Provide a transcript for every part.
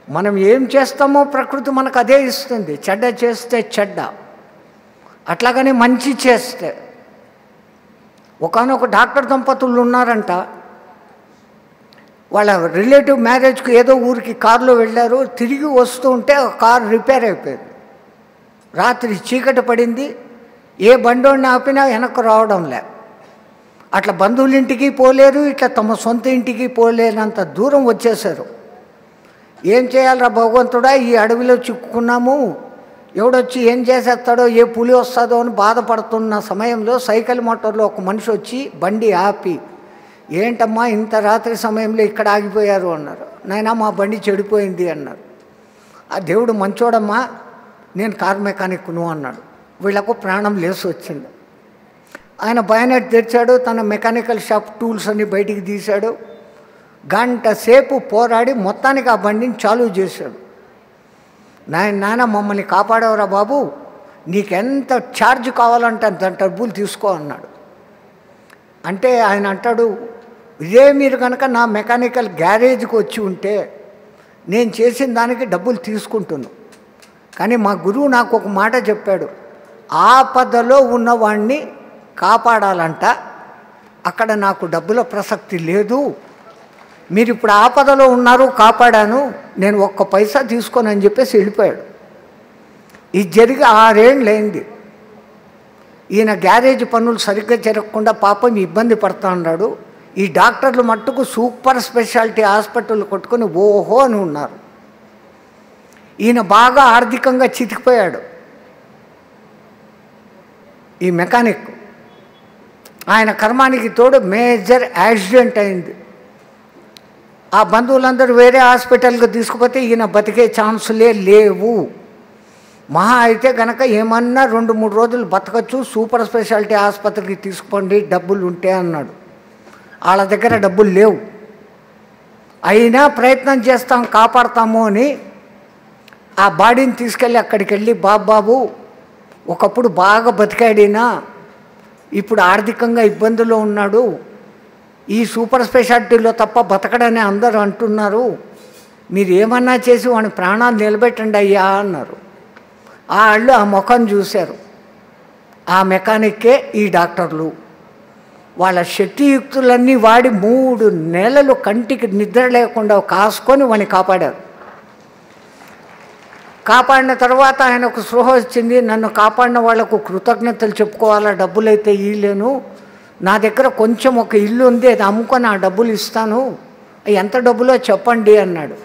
మనం ఏం చేస్తామో ప్రకృతి మనకు అదే ఇస్తుంది. చెడ్డ చేస్తే చెడ్డ, అట్లాగని మంచి చేస్తే. ఒకానొక డాక్టర్ దంపతులు ఉన్నారంట, వాళ్ళ రిలేటివ్ మ్యారేజ్కి ఏదో ఊరికి కారులో వెళ్ళారు. తిరిగి వస్తూ ఉంటే కారు రిపేర్ అయిపోయింది. రాత్రి చీకటి పడింది, ఏ బండోడిని ఆపినా వెనక్కు రావడం లే. అట్లా బంధువుల ఇంటికి పోలేరు, ఇట్లా తమ సొంత ఇంటికి పోలేనంత దూరం వచ్చేసారు. ఏం చేయాలరా భగవంతుడా, ఈ అడవిలో చిక్కుకున్నాము, ఎవడొచ్చి ఏం చేసేస్తాడో, ఏ పులి వస్తుందో అని బాధపడుతున్న సమయంలో సైకిల్ మోటార్లో ఒక మనిషి వచ్చి బండి ఆపి, ఏంటమ్మా ఇంత రాత్రి సమయంలో ఇక్కడ ఆగిపోయారు అన్నారు. నాయనా మా బండి చెడిపోయింది అన్నారు. ఆ దేవుడు మంచోడమ్మా, నేను కార్ మెకానిక్ను అన్నాడు. వీళ్ళకు ప్రాణం లేసి వచ్చింది. ఆయన బయనెట్ తెచ్చాడు, తన మెకానికల్ షాప్ టూల్స్ అన్ని బయటికి తీశాడు. గంట సేపు పోరాడి మొత్తానికి ఆ బండిని చాలు చేశాడు. నాన్న మమ్మల్ని కాపాడవరా బాబు, నీకెంత ఛార్జ్ కావాలంటే అంత డబ్బులు తీసుకో అన్నాడు. అంటే ఆయన అంటాడు, ఇదే మీరు కనుక నా మెకానికల్ గ్యారేజ్కి వచ్చి ఉంటే నేను చేసిన దానికి డబ్బులు తీసుకుంటున్నాను. కానీ మా గురువు నాకు ఒక మాట చెప్పాడు, ఆపదలో ఉన్నవాడిని కాపాడాలంట, అక్కడ నాకు డబ్బుల ప్రసక్తి లేదు. మీరు ఇప్పుడు ఆపదలో ఉన్నారు, కాపాడాను, నేను ఒక్క పైసా తీసుకోను అని చెప్పేసి వెళ్ళిపోయాడు. ఇది జరిగి 6 ఏళ్ళు అయింది. ఈయన గ్యారేజ్ పనులు సరిగ్గా జరగకుండా పాపం ఇబ్బంది పడుతూ ఉన్నాడు. ఈ డాక్టర్లు మట్టుకు సూపర్ స్పెషాలిటీ హాస్పిటల్ కొట్టుకొని ఓహో అని ఉన్నారు. ఈయన బాగా ఆర్థికంగా చితికిపోయాడు. ఈ మెకానిక్ ఆయన కర్మానికి తోడు మేజర్ యాక్సిడెంట్ అయింది. ఆ బంధువులందరూ వేరే హాస్పిటల్కి తీసుకుపోతే ఈయన బతికే ఛాన్సులే లేవు. మహా అయితే కనుక ఏమన్నా 2-3 రోజులు బతకచ్చు, సూపర్ స్పెషాలిటీ ఆసుపత్రికి తీసుకుపోండి డబ్బులు ఉంటే అన్నాడు. వాళ్ళ దగ్గర డబ్బులు లేవు. అయినా ప్రయత్నం చేస్తాం, కాపాడతాము అని ఆ బాడీని తీసుకెళ్ళి అక్కడికి వెళ్ళి, బాబు ఒకప్పుడు బాగా బతికాడినా ఇప్పుడు ఆర్థికంగా ఇబ్బందుల్లో ఉన్నాడు, ఈ సూపర్ స్పెషాలిటీలో తప్ప బతకడని అందరూ అంటున్నారు, మీరు ఏమన్నా చేసి వాడి ప్రాణాలు నిలబెట్టండి అయ్యా అన్నారు. వాళ్ళు ఆ ముఖం చూశారు. ఆ మెకానిక్కే ఈ డాక్టర్లు. వాళ్ళ శక్తియుక్తులన్నీ వాడి 3 నెలలు కంటికి నిద్ర లేకుండా కాసుకొని వాడిని కాపాడారు. కాపాడిన తర్వాత ఆయనకు స్పృహ వచ్చింది, నన్ను కాపాడిన వాళ్లకు కృతజ్ఞతలు చెప్పుకోవాలా, డబ్బులైతే ఇవ్వలేను, నా దగ్గర కొంచెం ఒక ఇల్లు ఉంది, అది అమ్ముకొని ఆ డబ్బులు ఇస్తాను, ఎంత డబ్బులో చెప్పండి అన్నాడు.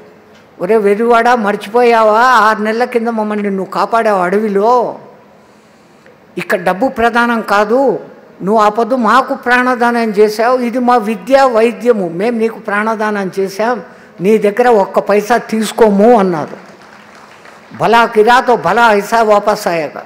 ఒరే వెరివాడా, మర్చిపోయావా, 6 నెలల కింద మమ్మల్ని నువ్వు కాపాడావు అడవిలో, ఇక్కడ డబ్బు ప్రధానం కాదు, నువ్వు ఆ పొద్దు మాకు ప్రాణదానం చేశావు, ఇది మా విద్య వైద్యము, మేము నీకు ప్రాణదానం చేశాం, నీ దగ్గర ఒక్క పైసా తీసుకోము అన్నారు. భలా కిరా తో భలా ఐసా వాపస్ ఆయేగా.